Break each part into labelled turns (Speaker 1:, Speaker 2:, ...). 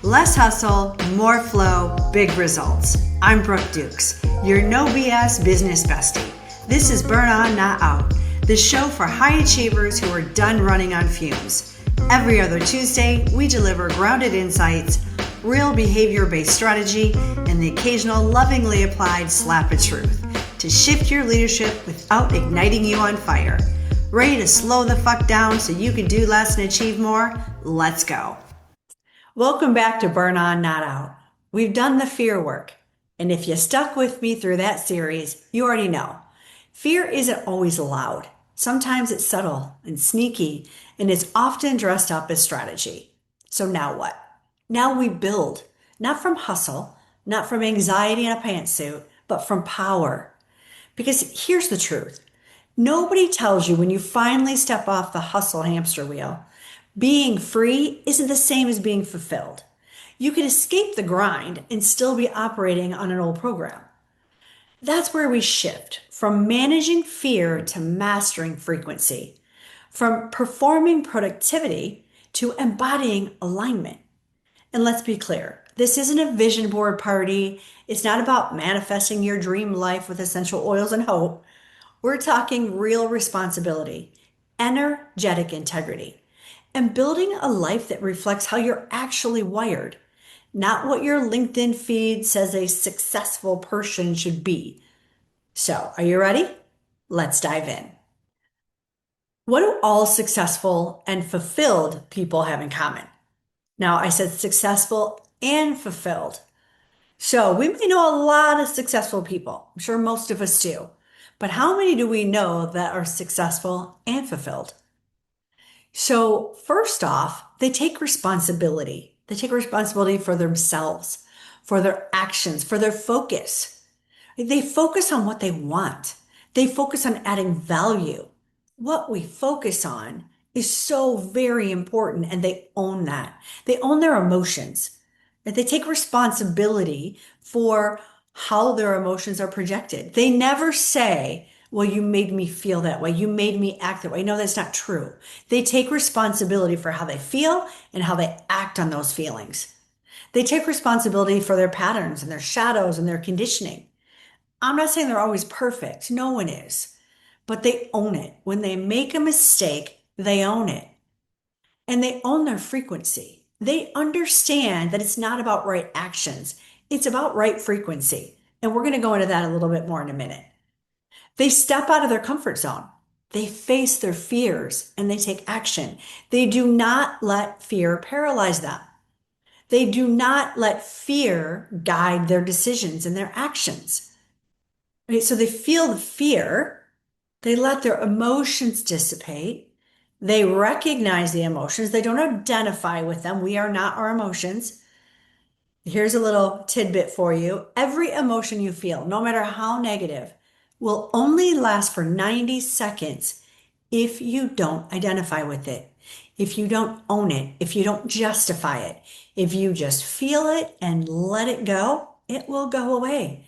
Speaker 1: Less hustle, more flow, big results. I'm Brooke Dukes, your no BS business bestie. This is Burn On, Not Out, the show for high achievers who are done running on fumes. Every other Tuesday, we deliver grounded insights, real behavior-based strategy, and the occasional lovingly applied slap of truth to shift your leadership without igniting you on fire. Ready to slow the fuck down so you can do less and achieve more? Let's go. Welcome back to Burn On, Not Out. We've done the fear work. And if you stuck with me through that series, you already know. Fear isn't always loud. Sometimes it's subtle and sneaky, and it's often dressed up as strategy. So now what? Now we build, not from hustle, not from anxiety in a pantsuit, but from power. Because here's the truth. Nobody tells you when you finally step off the hustle hamster wheel, being free isn't the same as being fulfilled. You can escape the grind and still be operating on an old program. That's where we shift from managing fear to mastering frequency, from performing productivity to embodying alignment. And let's be clear, this isn't a vision board party. It's not about manifesting your dream life with essential oils and hope. We're talking real responsibility, energetic integrity, and building a life that reflects how you're actually wired, not what your LinkedIn feed says a successful person should be. So, are you ready? Let's dive in. What do all successful and fulfilled people have in common? Now, I said successful and fulfilled. So, we may know a lot of successful people. I'm sure most of us do. But how many do we know that are successful and fulfilled? So, first off, they take responsibility. They take responsibility for themselves, for their actions, for their focus. They focus on what they want. They focus on adding value. What we focus on is so very important, and they own that. They own their emotions. They take responsibility for how their emotions are projected. They never say, well, you made me feel that way. You made me act that way. No, that's not true. They take responsibility for how they feel and how they act on those feelings. They take responsibility for their patterns and their shadows and their conditioning. I'm not saying they're always perfect. No one is. But they own it. When they make a mistake, they own it. And they own their frequency. They understand that it's not about right actions. It's about right frequency. And we're going to go into that a little bit more in a minute. They step out of their comfort zone. They face their fears and they take action. They do not let fear paralyze them. They do not let fear guide their decisions and their actions. Right? So they feel the fear. They let their emotions dissipate. They recognize the emotions. They don't identify with them. We are not our emotions. Here's a little tidbit for you. Every emotion you feel, no matter how negative, will only last for 90 seconds if you don't identify with it, if you don't own it, if you don't justify it. If you just feel it and let it go, it will go away.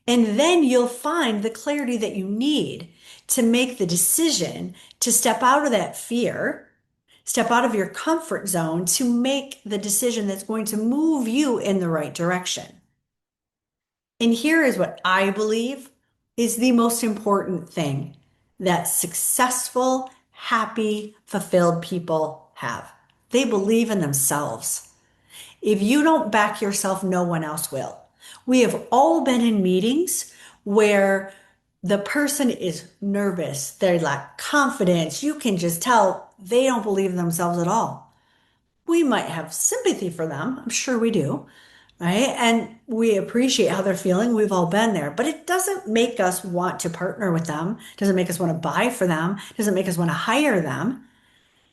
Speaker 1: And then you'll find the clarity that you need to make the decision to step out of that fear, step out of your comfort zone to make the decision that's going to move you in the right direction. And here is what I believe is the most important thing that successful, happy, fulfilled people have. They believe in themselves. If you don't back yourself, no one else will. We have all been in meetings where the person is nervous. They lack confidence. You can just tell they don't believe in themselves at all. We might have sympathy for them. I'm sure we do. Right? And we appreciate how they're feeling. We've all been there, but it doesn't make us want to partner with them. Doesn't make us want to buy for them. Doesn't make us want to hire them.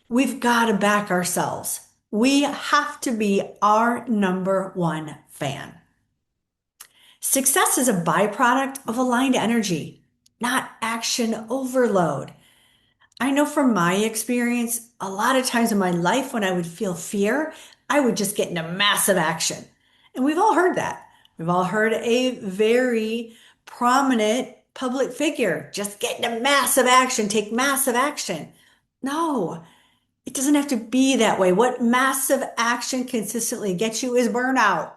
Speaker 1: We've got to back ourselves. We have to be our number one fan. Success is a byproduct of aligned energy, not action overload. I know from my experience, a lot of times in my life when I would feel fear, I would just get into massive action. And we've all heard that. We've all heard a very prominent public figure just get into massive action, take massive action. No, It doesn't have to be that way. What massive action consistently gets you is burnout.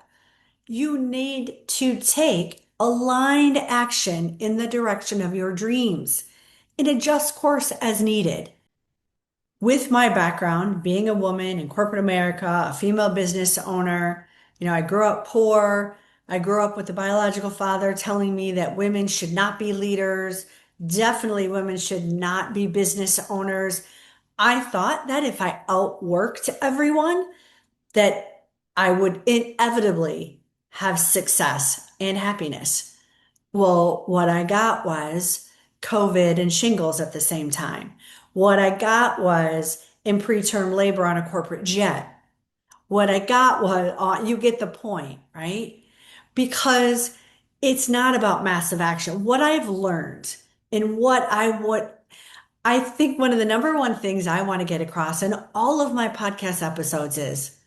Speaker 1: You need to take aligned action in the direction of your dreams and adjust course as needed. With my background, being a woman in corporate America, a female business owner, I grew up poor. I grew up with a biological father telling me that women should not be leaders. Definitely women should not be business owners. I thought that if I outworked everyone, that I would inevitably have success and happiness. Well, what I got was COVID and shingles at the same time. What I got was in preterm labor on a corporate jet. What I got was, you get the point, right? Because it's not about massive action. What I've learned and I think one of the number one things I want to get across in all of my podcast episodes is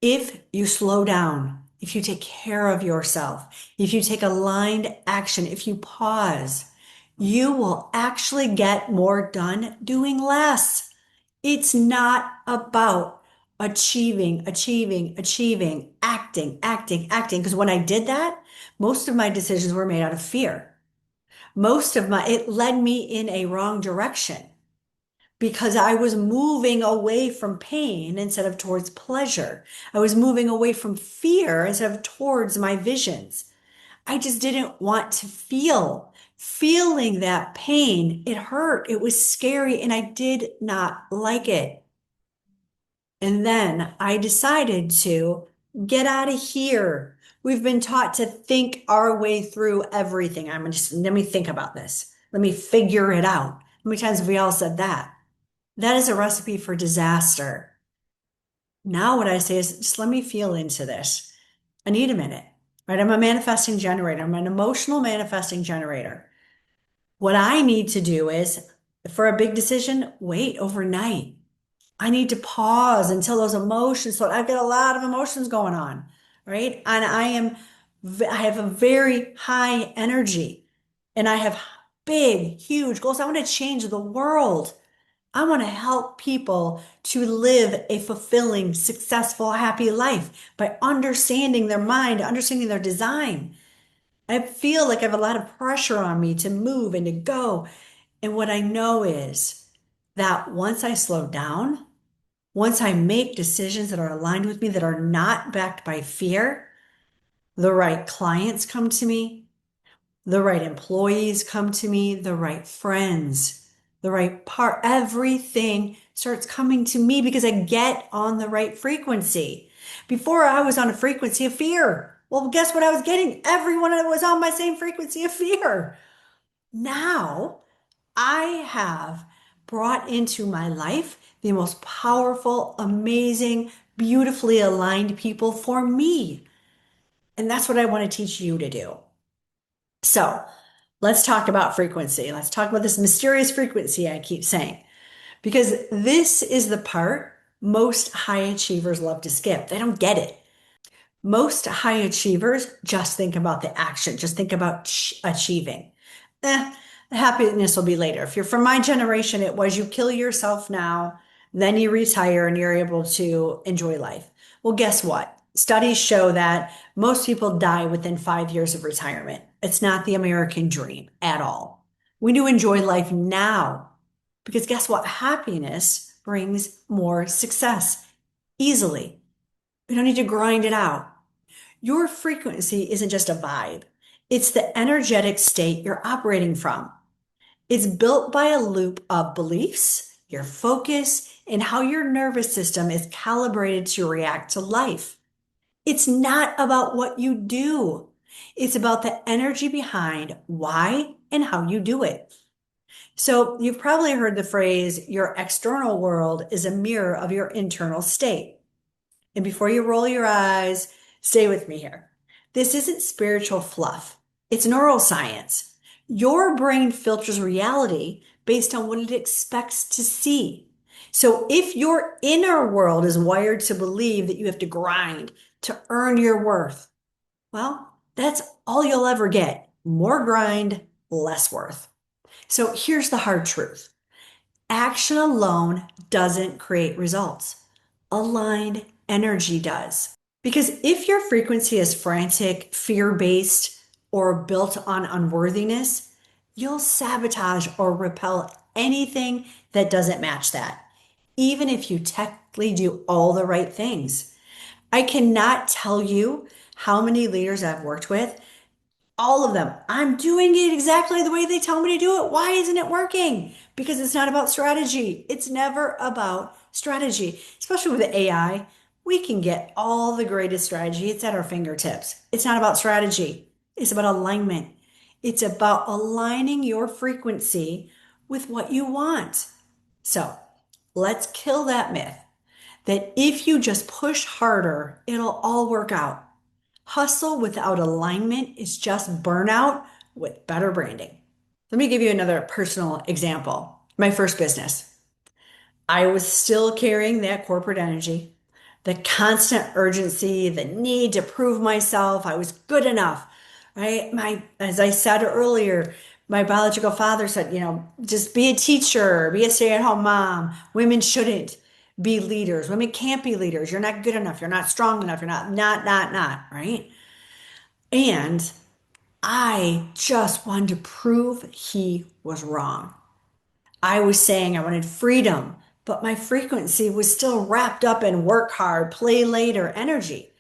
Speaker 1: if you slow down, if you take care of yourself, if you take aligned action, if you pause, you will actually get more done doing less. It's not about achieving, acting. Because when I did that, most of my decisions were made out of fear. It led me in a wrong direction because I was moving away from pain instead of towards pleasure. I was moving away from fear instead of towards my visions. I just didn't want to feel. Feeling that pain, it hurt, it was scary, and I did not like it. And then I decided to get out of here. We've been taught to think our way through everything. Let me think about this. Let me figure it out. How many times have we all said that? That is a recipe for disaster. Now, what I say is just let me feel into this. I need a minute, right? I'm a manifesting generator. I'm an emotional manifesting generator. What I need to do is for a big decision, wait overnight. I need to pause until those emotions. So I've got a lot of emotions going on, right? And I have a very high energy and I have big, huge goals. I want to change the world. I want to help people to live a fulfilling, successful, happy life by understanding their mind, understanding their design. I feel like I have a lot of pressure on me to move and to go. And what I know is that once I slow down, once I make decisions that are aligned with me, that are not backed by fear, the right clients come to me, the right employees come to me, the right friends, the right part, everything starts coming to me because I get on the right frequency. Before I was on a frequency of fear. Well, guess what I was getting? Everyone was on my same frequency of fear. Now I have brought into my life the most powerful, amazing, beautifully aligned people for me. And that's what I want to teach you to do. So let's talk about frequency. Let's talk about this mysterious frequency I keep saying, because this is the part most high achievers love to skip. They don't get it. Most high achievers just think about the action, just think about achieving. The happiness will be later. If you're from my generation, it was you kill yourself now, then you retire and you're able to enjoy life. Well, guess what? Studies show that most people die within 5 years of retirement. It's not the American dream at all. We do enjoy life now because guess what? Happiness brings more success easily. We don't need to grind it out. Your frequency isn't just a vibe. It's the energetic state you're operating from. It's built by a loop of beliefs, your focus, and how your nervous system is calibrated to react to life. It's not about what you do. It's about the energy behind why and how you do it. So you've probably heard the phrase, your external world is a mirror of your internal state. And before you roll your eyes, stay with me here. This isn't spiritual fluff. It's neuroscience. Your brain filters reality based on what it expects to see. So if your inner world is wired to believe that you have to grind to earn your worth, well, that's all you'll ever get. More grind, less worth. So here's the hard truth. Action alone doesn't create results. Aligned energy does. Because if your frequency is frantic, fear based, or built on unworthiness, you'll sabotage or repel anything that doesn't match that, even if you technically do all the right things. I cannot tell you how many leaders I've worked with, all of them. I'm doing it exactly the way they tell me to do it. Why isn't it working? Because it's not about strategy. It's never about strategy, especially with the AI. We can get all the greatest strategy. It's at our fingertips. It's not about strategy. It's about alignment. It's about aligning your frequency with what you want. So let's kill that myth that if you just push harder, it'll all work out. Hustle without alignment is just burnout with better branding. Let me give you another personal example. My first business. I was still carrying that corporate energy, the constant urgency, the need to prove myself. I was good enough, right? As I said earlier, my biological father said, just be a teacher, be a stay-at-home mom. Women shouldn't be leaders. Women can't be leaders. You're not good enough. You're not strong enough. You're not, right? And I just wanted to prove he was wrong. I was saying I wanted freedom, but my frequency was still wrapped up in work hard, play later energy.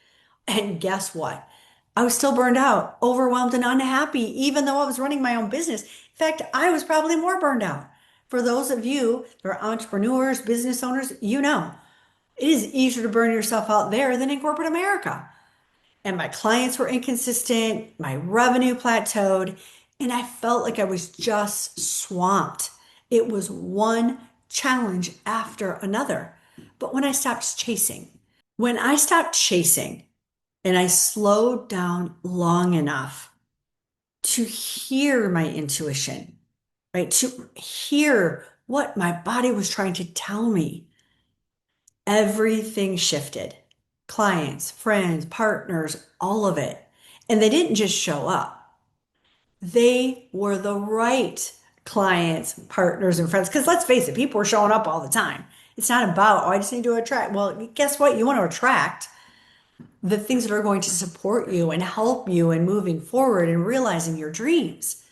Speaker 1: And guess what? I was still burned out, overwhelmed, and unhappy, even though I was running my own business. In fact, I was probably more burned out. For those of you that are entrepreneurs, business owners, it is easier to burn yourself out there than in corporate America. And my clients were inconsistent, my revenue plateaued, and I felt like I was just swamped. It was one challenge after another. But when I stopped chasing and I slowed down long enough to hear my intuition, right? To hear what my body was trying to tell me, everything shifted. Clients, friends, partners, all of it. And they didn't just show up. They were the right clients, partners, and friends. Because let's face it, people were showing up all the time. It's not about, oh, I just need to attract. Well, guess what? You want to attract the things that are going to support you and help you in moving forward and realizing your dreams.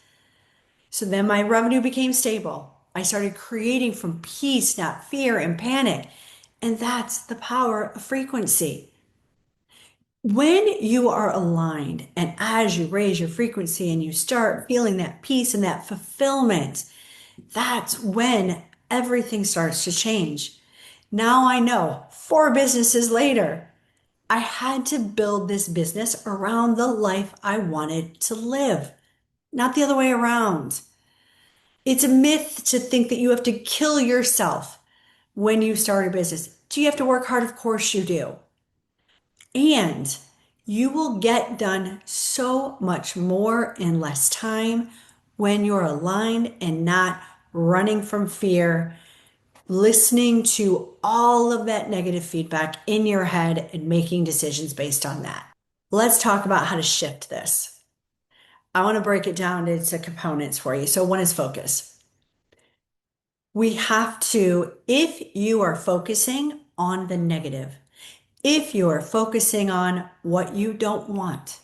Speaker 1: So then my revenue became stable. I started creating from peace, not fear and panic. And that's the power of frequency. When you are aligned and as you raise your frequency and you start feeling that peace and that fulfillment, that's when everything starts to change. Now I know 4 businesses later, I had to build this business around the life I wanted to live, not the other way around. It's a myth to think that you have to kill yourself when you start a business. Do you have to work hard? Of course you do. And you will get done so much more in less time when you're aligned and not running from fear, listening to all of that negative feedback in your head and making decisions based on that. Let's talk about how to shift this. I want to break it down into components for you. So, one is focus. We have to, if you are focusing on the negative, if you are focusing on what you don't want,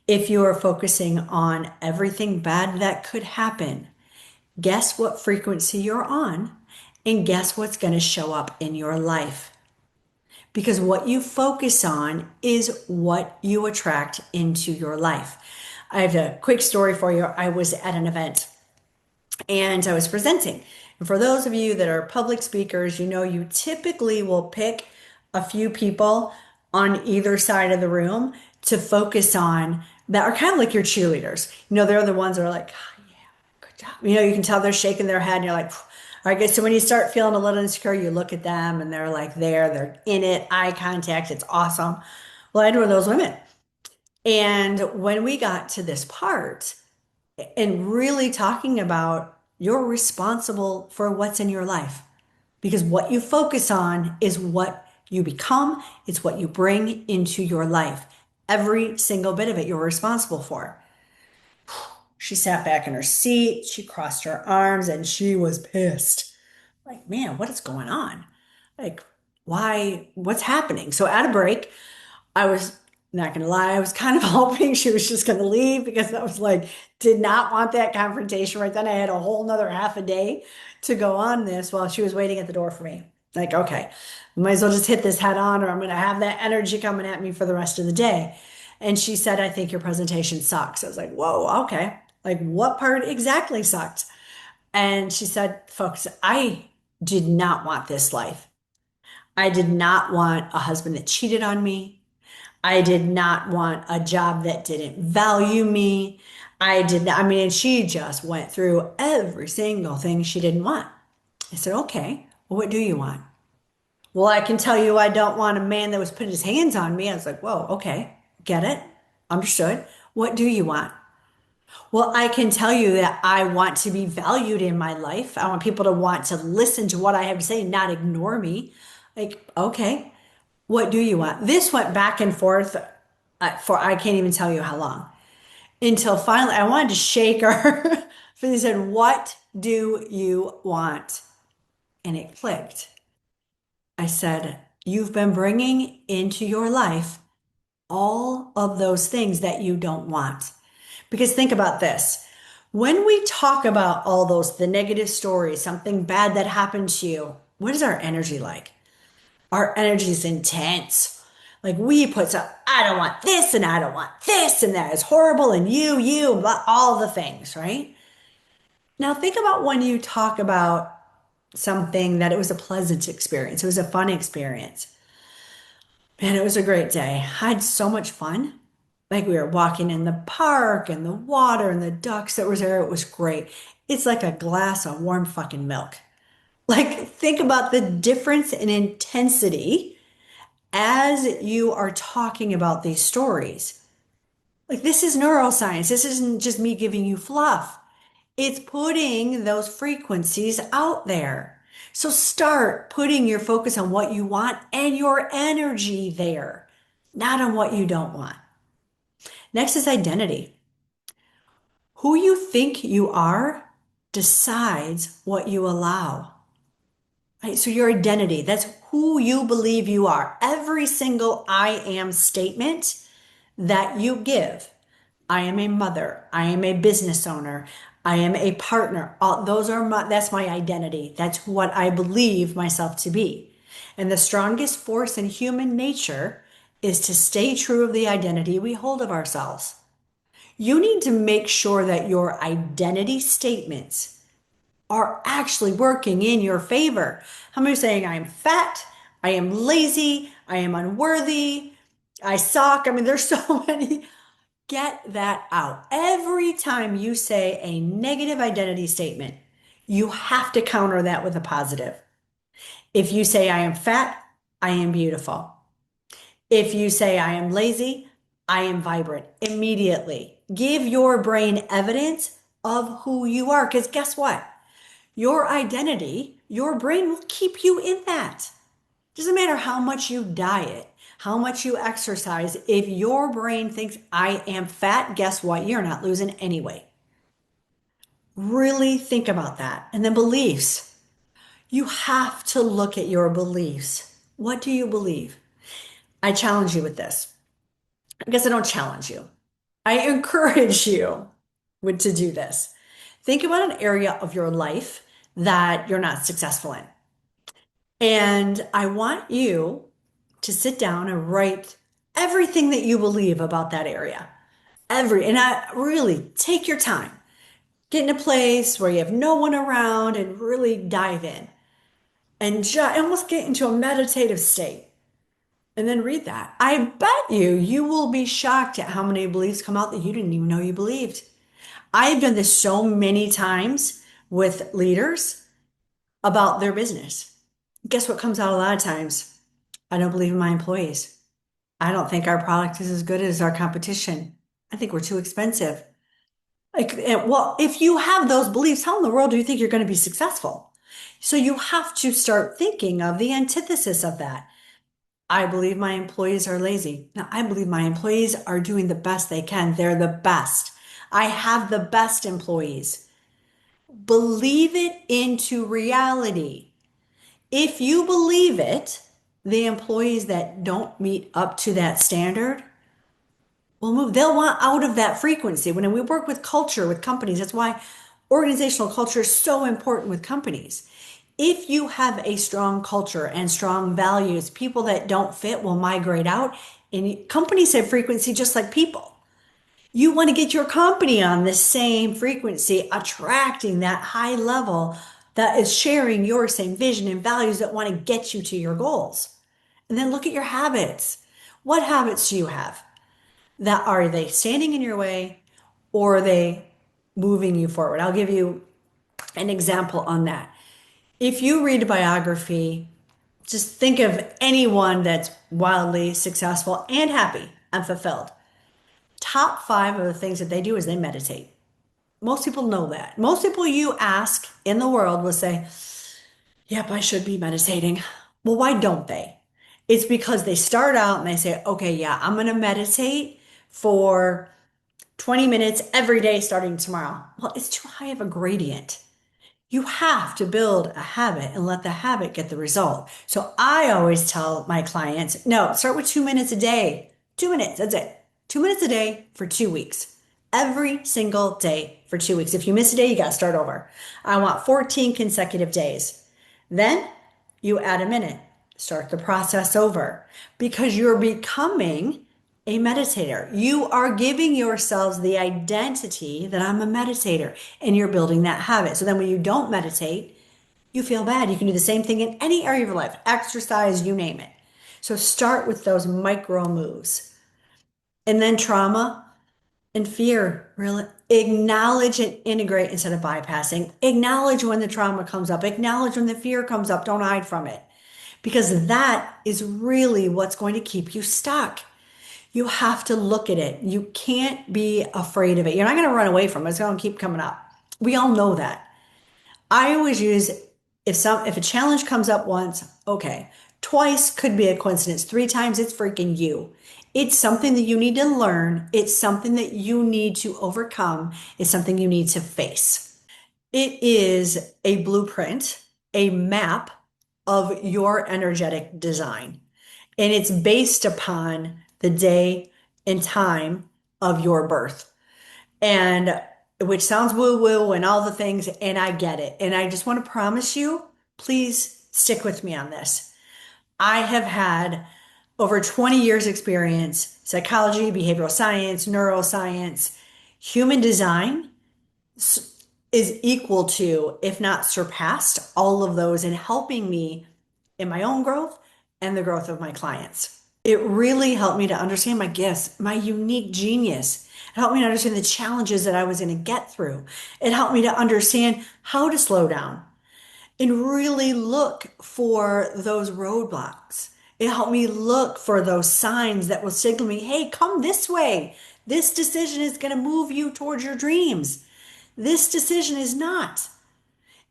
Speaker 1: if you are focusing on everything bad that could happen, guess what frequency you're on and guess what's going to show up in your life. Because what you focus on is what you attract into your life. I have a quick story for you. I was at an event and I was presenting. And for those of you that are public speakers, you typically will pick a few people on either side of the room to focus on that are kind of like your cheerleaders. They're the ones that are like, oh, yeah, good job. You can tell they're shaking their head and you're like, all right, good. So when you start feeling a little insecure, you look at them and they're like they're in it, eye contact. It's awesome. Well, I had one of those women. And when we got to this part, and really talking about you're responsible for what's in your life because what you focus on is what you become, it's what you bring into your life. Every single bit of it you're responsible for. She sat back in her seat, she crossed her arms, and she was pissed. Like, man, what is going on? Like, why? What's happening? So at a break, I was not gonna lie, I was kind of hoping she was just gonna leave because I was like, did not want that confrontation right then. I had a whole nother half a day to go on this while she was waiting at the door for me. Like, okay, might as well just hit this head on, or I'm gonna have that energy coming at me for the rest of the day. And she said, I think your presentation sucks. I was like, whoa, okay. Like, what part exactly sucked? And she said, folks, I did not want this life. I did not want a husband that cheated on me. I did not want a job that didn't value me. I did not, I mean, and she just went through every single thing she didn't want. I said, okay, well, what do you want? Well, I can tell you I don't want a man that was putting his hands on me. I was like, whoa, okay, get it, understood. What do you want? Well, I can tell you that I want to be valued in my life. I want people to want to listen to what I have to say, not ignore me. Like, okay, what do you want? This went back and forth for I can't even tell you how long until finally I wanted to shake her. But they said, what do you want? And it clicked. I said, you've been bringing into your life all of those things that you don't want. Because think about this. When we talk about all those, the negative stories, something bad that happened to you, what is our energy like? Our energy is intense. Like we put some, I don't want this and I don't want this and that is horrible and you, blah, all the things, right? Now think about when you talk about something that it was a pleasant experience. It was a fun experience. And it was a great day. I had so much fun. Like we were walking in the park and the water and the ducks that was there. It was great. It's like a glass of warm fucking milk. Like think about the difference in intensity as you are talking about these stories. Like this is neuroscience. This isn't just me giving you fluff. It's putting those frequencies out there. So start putting your focus on what you want and your energy there, not on what you don't want. Next is identity. Who you think you are decides what you allow. Right? So your identity, that's who you believe you are. Every single I am statement that you give. I am a mother. I am a business owner. I am a partner. All, those are that's my identity. That's what I believe myself to be. And the strongest force in human nature is to stay true of the identity we hold of ourselves. You need to make sure that your identity statements are actually working in your favor. How many are saying I am fat, I am lazy, I am unworthy, I suck? I mean, there's so many. Get that out. Every time you say a negative identity statement, you have to counter that with a positive. If you say, I am fat, I am beautiful. If you say, I am lazy, I am vibrant. Immediately give your brain evidence of who you are. Because guess what? Your identity, your brain will keep you in that. Doesn't matter how much you diet, how much you exercise. If your brain thinks I am fat, guess what? You're not losing anyway. Really think about that. And then beliefs. You have to look at your beliefs. What do you believe? I challenge you with this. I guess I don't challenge you. I encourage you to do this. Think about an area of your life that you're not successful in. And I want you to sit down and write everything that you believe about that area. And I really take your time. Get in a place where you have no one around and really dive in and almost get into a meditative state and then read that. I bet you will be shocked at how many beliefs come out that you didn't even know you believed. I've done this so many times with leaders about their business. Guess what comes out a lot of times? I don't believe in my employees. I don't think our product is as good as our competition. I think we're too expensive. Like, well, if you have those beliefs, how in the world do you think you're going to be successful? So you have to start thinking of the antithesis of that. I believe my employees are lazy. Now, I believe my employees are doing the best they can. They're the best. I have the best employees. Believe it into reality. If you believe it, the employees that don't meet up to that standard will move. They'll want out of that frequency. When we work with culture with companies, that's why organizational culture is so important with companies. If you have a strong culture and strong values, people that don't fit will migrate out. And companies have frequency just like people. You want to get your company on the same frequency, attracting that high level that is sharing your same vision and values that want to get you to your goals. And then look at your habits. What habits do you have? That are they standing in your way or are they moving you forward? I'll give you an example on that. If you read a biography, just think of anyone that's wildly successful and happy and fulfilled. Top five of the things that they do is they meditate. Most people know that. Most people you ask in the world will say, yep, I should be meditating. Well, why don't they? It's because they start out and they say, okay, yeah, I'm going to meditate for 20 minutes every day starting tomorrow. Well, it's too high of a gradient. You have to build a habit and let the habit get the result. So I always tell my clients, no, start with 2 minutes a day. 2 minutes, that's it. 2 minutes a day for 2 weeks. Every single day for 2 weeks. If you miss a day, you got to start over. I want 14 consecutive days. Then you add a minute. Start the process over because you're becoming a meditator. You are giving yourselves the identity that I'm a meditator and you're building that habit. So then when you don't meditate, you feel bad. You can do the same thing in any area of your life, exercise, you name it. So start with those micro moves. And then trauma and fear, really acknowledge and integrate instead of bypassing. Acknowledge when the trauma comes up, acknowledge when the fear comes up. Don't hide from it because that is really what's going to keep you stuck. You have to look at it. You can't be afraid of it. You're not going to run away from it. It's going to keep coming up. We all know that. I always use if a challenge comes up once, okay. Twice could be a coincidence. 3 times it's freaking you. It's something that you need to learn. It's something that you need to overcome. It's something you need to face. It is a blueprint, a map of your energetic design. And it's based upon the day and time of your birth. And which sounds woo woo and all the things, and I get it. And I just want to promise you, please stick with me on this. I have had over 20 years experience, psychology, behavioral science, neuroscience, human design is equal to, if not surpassed, all of those in helping me in my own growth and the growth of my clients. It really helped me to understand my gifts, my unique genius. It helped me to understand the challenges that I was going to get through. It helped me to understand how to slow down and really look for those roadblocks. It helped me look for those signs that will signal me, hey, come this way. This decision is going to move you towards your dreams. This decision is not.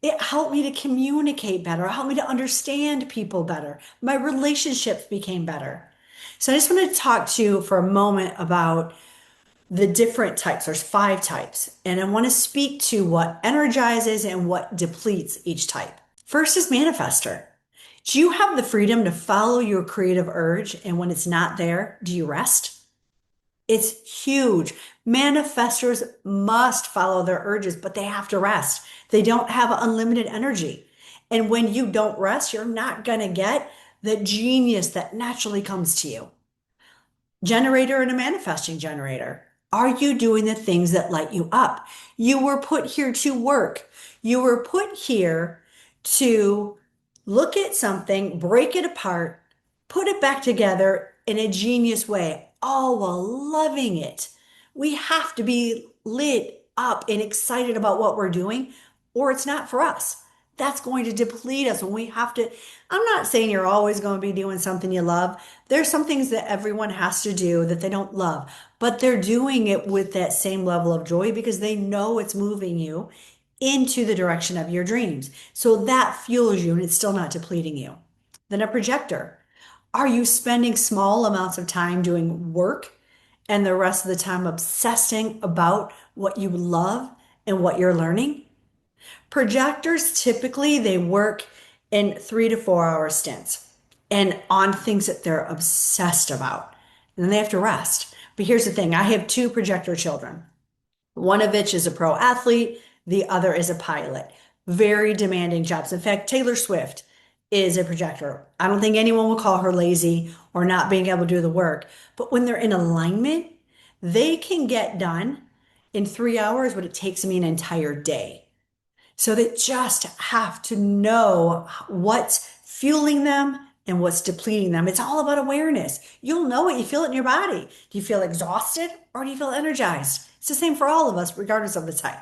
Speaker 1: It helped me to communicate better. It helped me to understand people better. My relationships became better. So I just want to talk to you for a moment about the different types. There's 5 types, and I want to speak to what energizes and what depletes each type. First is manifester. Do you have the freedom to follow your creative urge, and when it's not there, do you rest? It's huge. Manifestors must follow their urges, but they have to rest. They don't have unlimited energy. And when you don't rest, you're not going to get the genius that naturally comes to you. Generator and a manifesting generator. Are you doing the things that light you up? You were put here to work. You were put here to look at something, break it apart, put it back together in a genius way, all while loving it. We have to be lit up and excited about what we're doing, or it's not for us. That's going to deplete us when we have to. I'm not saying you're always going to be doing something you love. There's some things that everyone has to do that they don't love, but they're doing it with that same level of joy because they know it's moving you into the direction of your dreams. So that fuels you and it's still not depleting you. Then a projector. Are you spending small amounts of time doing work and the rest of the time obsessing about what you love and what you're learning? Projectors typically they work in 3 to 4 hour stints and on things that they're obsessed about. And then they have to rest. But here's the thing, I have two projector children. One of which is a pro athlete, the other is a pilot. Very demanding jobs. In fact, Taylor Swift is a projector. I don't think anyone will call her lazy or not being able to do the work. But when they're in alignment, they can get done in 3 hours what it takes me an entire day. So they just have to know what's fueling them and what's depleting them. It's all about awareness. You'll know it. You feel it in your body. Do you feel exhausted or do you feel energized? It's the same for all of us, regardless of the type.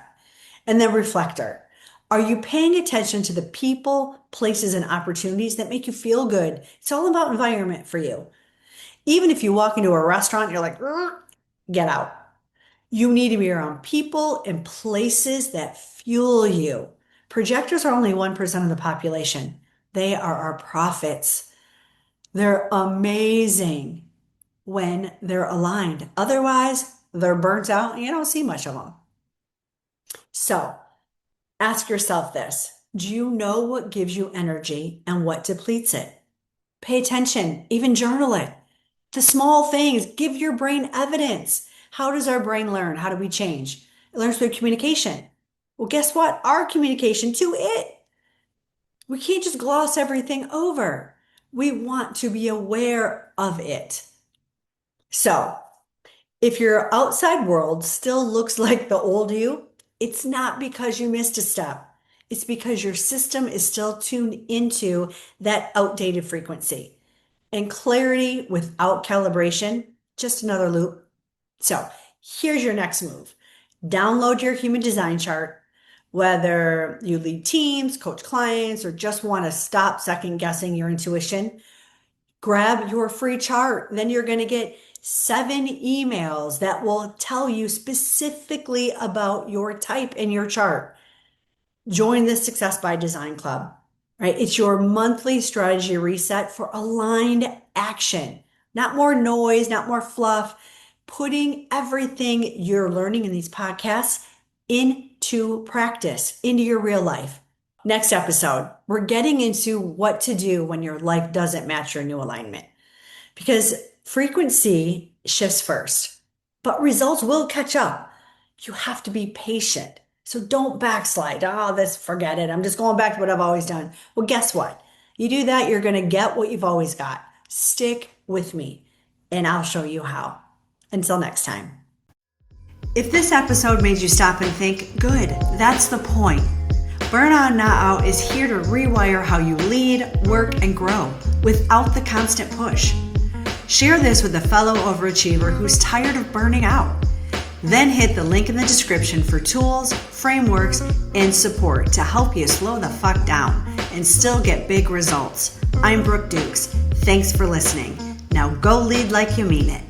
Speaker 1: And then reflector. Are you paying attention to the people, places, and opportunities that make you feel good? It's all about environment for you. Even if you walk into a restaurant and you're like, "Ugh," get out. You need to be around people and places that fuel you. Projectors are only 1% of the population. They are our prophets. They're amazing when they're aligned. Otherwise, they're burnt out and you don't see much of them. So ask yourself this. Do you know what gives you energy and what depletes it? Pay attention, even journal it. The small things, give your brain evidence. How does our brain learn? How do we change? It learns through communication. Well, guess what? Our communication to it. We can't just gloss everything over. We want to be aware of it. So, if your outside world still looks like the old you, it's not because you missed a step. It's because your system is still tuned into that outdated frequency. And clarity without calibration, just another loop. So here's your next move. Download your human design chart, whether you lead teams, coach clients, or just want to stop second guessing your intuition. Grab your free chart. Then you're going to get 7 emails that will tell you specifically about your type in your chart. Join the Success by Design Club, right? It's your monthly strategy reset for aligned action, not more noise, not more fluff, putting everything you're learning in these podcasts into practice, into your real life. Next episode, we're getting into what to do when your life doesn't match your new alignment. Because frequency shifts first, but results will catch up. You have to be patient. So don't backslide. Forget it. I'm just going back to what I've always done. Well, guess what? You do that, you're going to get what you've always got. Stick with me and I'll show you how. Until next time. If this episode made you stop and think, good, that's the point. Burn On Not Out is here to rewire how you lead, work, and grow without the constant push. Share this with a fellow overachiever who's tired of burning out. Then hit the link in the description for tools, frameworks, and support to help you slow the fuck down and still get big results. I'm Brooke Dukes. Thanks for listening. Now go lead like you mean it.